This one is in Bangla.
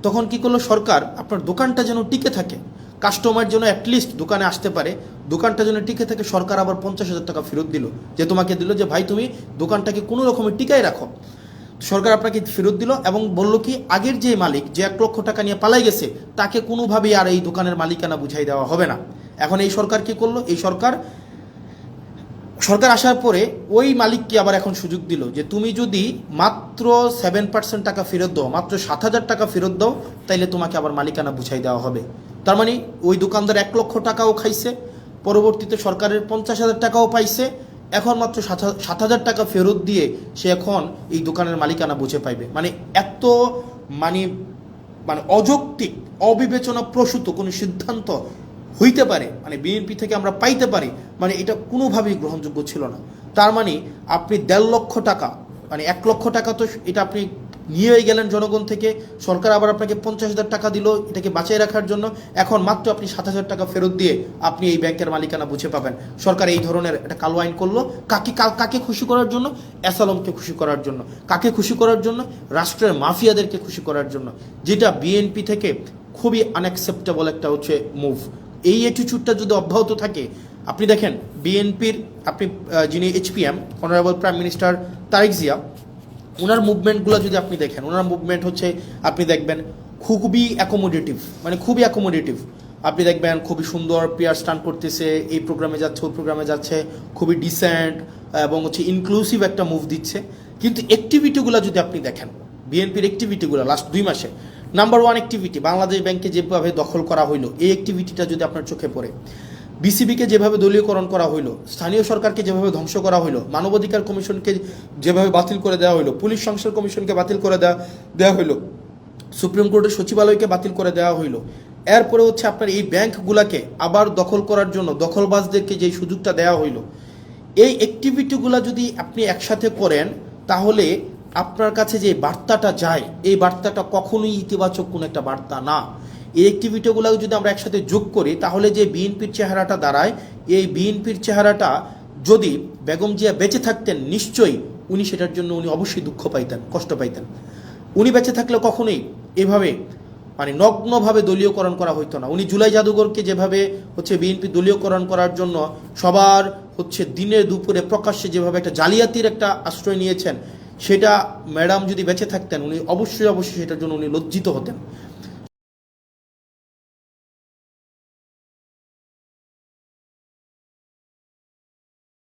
তখন কি করলো সরকার, আপনার দোকানটা যেন টিকে থাকে, কাস্টমার যেন অ্যাটলিস্ট দোকানে আসতে পারে, দোকানটা যেন টিকে থাকে, সরকার আবার 50,000 টাকা ফেরত দিল, যে তোমাকে দিল যে ভাই তুমি দোকানটাকে কোনো রকমের টিকায় রাখো। সরকার আপনাকে ফেরত দিল এবং বলল কি আগের যে মালিক যে 1 লক্ষ টাকা নিয়ে পালাই গেছে তাকে কোনোভাবেই আর এই দোকানের মালিকানা বুঝাই দেওয়া হবে না। এখন এই সরকার কি করলো, এই সরকার আসার পরে ওই মালিককে আবার এখন সুযোগ দিল যে তুমি যদি মাত্র 7% টাকা ফেরত দাও, মাত্র 7,000 টাকা ফেরত দাও, তাইলে তোমাকে আবার মালিকানা বুঝাই দেওয়া হবে। তার মানে ওই দোকানদার 1 লক্ষ টাকাও খাইছে, পরবর্তীতে সরকারের 50,000 টাকাও পাইছে, এখন মাত্র 7,000 টাকা ফেরত দিয়ে সে এখন এই দোকানের মালিকানা বুঝে পাইবে। মানে এত মানে মানে অযৌক্তিক অবিবেচনা প্রসূত কোনো সিদ্ধান্ত হইতে পারে, মানে বিএনপি থেকে আমরা পাইতে পারি, মানে এটা কোনোভাবেই গ্রহণযোগ্য ছিল না। তার মানে আপনি 1.5 লক্ষ টাকা, মানে 1 লক্ষ টাকা তো এটা আপনি নিয়েই গেলেন জনগণ থেকে, সরকার আবার আপনাকে 50,000 টাকা দিল এটাকে বাঁচিয়ে রাখার জন্য, এখন মাত্র আপনি 7,000 টাকা ফেরত দিয়ে আপনি এই ব্যাংকের মালিকানা বুঝে পাবেন। সরকার এই ধরনের একটা কালো আইন করলো, কাকে খুশি করার জন্য? অ্যাসালমকে খুশি করার জন্য। কাকে খুশি করার জন্য? রাষ্ট্রের মাফিয়াদেরকে খুশি করার জন্য, যেটা বিএনপি থেকে খুবই আনঅ্যাকসেপ্টেবল একটা হচ্ছে মুভ। এই অ্যাটিটিউডটা যদি অব্যাহত থাকে, আপনি দেখেন বিএনপির আপনি যিনি HPM honourable prime minister Tarique Zia, ওনার মুভমেন্টগুলো যদি আপনি দেখেন, ওনার মুভমেন্ট হচ্ছে আপনি দেখবেন খুবই অ্যাকোমোডেটিভ, মানে খুবই অ্যাকোমোডেটিভ। আপনি দেখবেন খুবই সুন্দর পেয়ার স্টান করতেছে, এই প্রোগ্রামে যাচ্ছে ওই প্রোগ্রামে যাচ্ছে, খুবই ডিসেন্ট এবং হচ্ছে ইনক্লুসিভ একটা মুভ দিচ্ছে। কিন্তু অ্যাক্টিভিটিগুলো যদি আপনি দেখেন, বিএনপির অ্যাক্টিভিটিগুলো লাস্ট 2 মাসে, নাম্বার 1 অ্যাক্টিভিটি বাংলাদেশ ব্যাংকে যেভাবে দখল করা হইলো, এই অ্যাক্টিভিটিটা যদি আপনার চোখে পড়ে, বিসিবিকে যেভাবে দলীয়করণ করা হইলো, স্থানীয় সরকারকে যেভাবে ধ্বংস করা হইলো, মানবাধিকার কমিশনকে যেভাবে বাতিল করে দেওয়া হইলো, পুলিশ সংস্কার কমিশনকে বাতিল করে দেওয়া হইলো, সুপ্রিম কোর্টের সচিবালয়কে বাতিল করে দেওয়া হইলো, এরপরে হচ্ছে আপনার এই ব্যাংকগুলোকে আবার দখল করার জন্য দখলবাজদেরকে যে সুযোগটা দেওয়া হইলো, এই অ্যাক্টিভিটিগুলো যদি আপনি একসাথে করেন, তাহলে আপনার কাছে যে বার্তাটা যায়, এই বার্তাটা কখনোই ইতিবাচক কোনো একটা বার্তা না। এই অ্যাক্টিভিটিগুলো যদি আমরা একসাথে যোগ করি, তাহলে যে বিএনপির চেহারাটা দাঁড়ায়, এই বিএনপির চেহারাটা যদি বেগম জিয়া বেঁচে থাকতেন, নিশ্চয়ই উনি সেটার জন্য উনি অবশ্যই দুঃখ পাইতেন, কষ্ট পাইতেন। উনি বেঁচে থাকলে কখনোই এভাবে মানে নগ্নভাবে দলীয়করণ করা হইতো না। উনি জুলাই জাদুঘরকে যেভাবে হচ্ছে বিএনপি দলীয়করণ করার জন্য সবার হচ্ছে দিনে দুপুরে প্রকাশ্যে যেভাবে একটা জালিয়াতির একটা আশ্রয় নিয়েছেন, সেটা ম্যাডাম যদি বেঁচে থাকতেন উনি অবশ্যই সেটার জন্য উনি লজ্জিত হতেন।